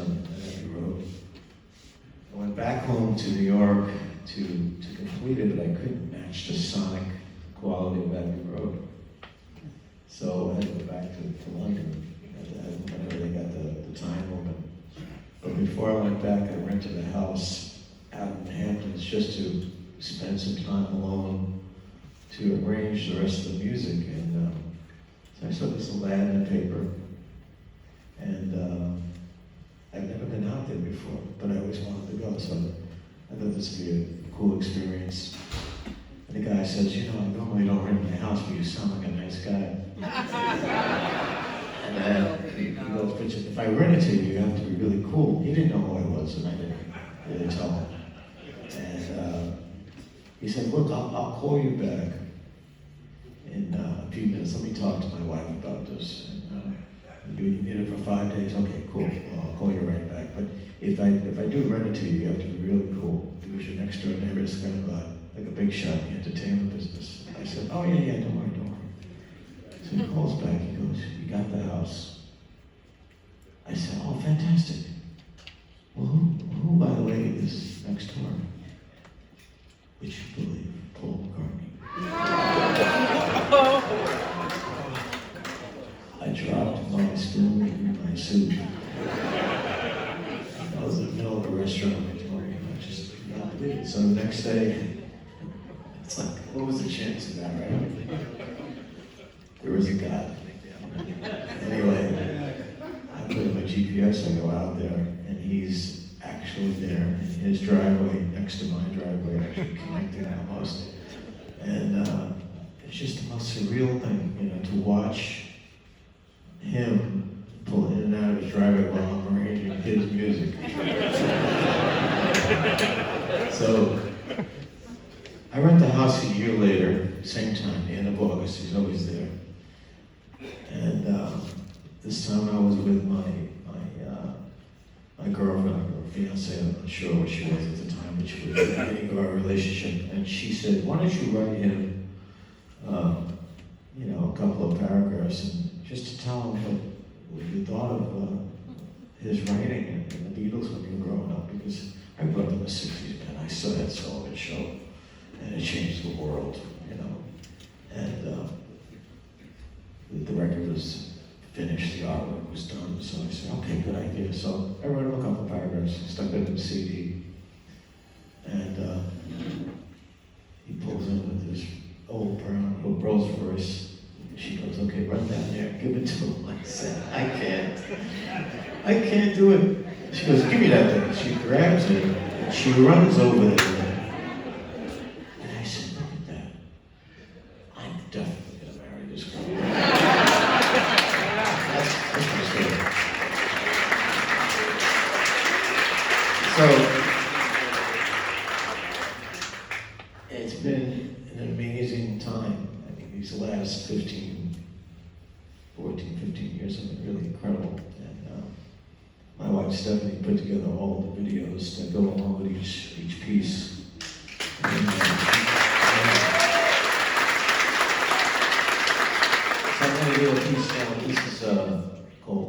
on Abbey Road. I went back home to New York to complete it, but I couldn't match the sonic quality of Abbey Road. So I had to go back to London whenever they got the time open. But before I went back, I rented a house out in the Hamptons just to spend some time alone to arrange the rest of the music. And so I saw this little ad in the paper, and I've never been out there before, but I always wanted to go, so I thought this would be a cool experience. And the guy says, you know, I normally don't rent my house, but you sound like a nice guy. And he goes, but if I rent it to you, you have to be really cool. He didn't know who I was, and I didn't really tell him. And he said, look, I'll call you back in a few minutes. Let me talk to my wife about this. And you need it for 5 days? Okay, cool. Well, I'll call you right back. But if I do rent it to you, you have to be really cool. Because your next door neighbor is kind of like a big shot in the entertainment business. I said, oh yeah, don't worry. So he calls back, he goes, you got the house. I said, oh, fantastic. Well, who by the way, is next door? Would you believe Paul McCartney? I dropped my spoon in my soup. I was in the middle of a restaurant, I told me, I just could not believe it. So the next day, it's like, what was the chance of that, right? There was a God. Anyway, I put in my GPS, I go out there, and he's actually there in his driveway, next to my driveway, actually connected almost. And it's just the most surreal thing, you know, to watch him pull in and out of his driveway while I'm arranging his music. So, I rent the house a year later, same time, the end of August, he's always there. And this time I was with my girlfriend, or fiance, I'm not sure what she was at the time, but she was at the beginning of our relationship. And she said, why don't you write him, you know, a couple of paragraphs, and just to tell him what you thought of his writing and the Beatles when you were growing up, because I grew up in the 60s, man. I saw that Sullivan Show, and it changed the world, you know. And the record was finished, the artwork was done, so I said, okay, good idea. So I wrote him a couple paragraphs, stuck it in the CD, and he pulls in with his old brown little Rolls Royce. She goes, okay, run down there, give it to him. I said, I can't do it. She goes, give me that thing. She grabs it, and she runs over there. And I said, look at that. I'm definitely gonna marry this girl. That's my story. So, it's been an amazing time. I mean, these last 15 years have been really incredible. And my wife Stephanie put together all the videos that go along with each piece. And, so I'm going to do a piece now. This is called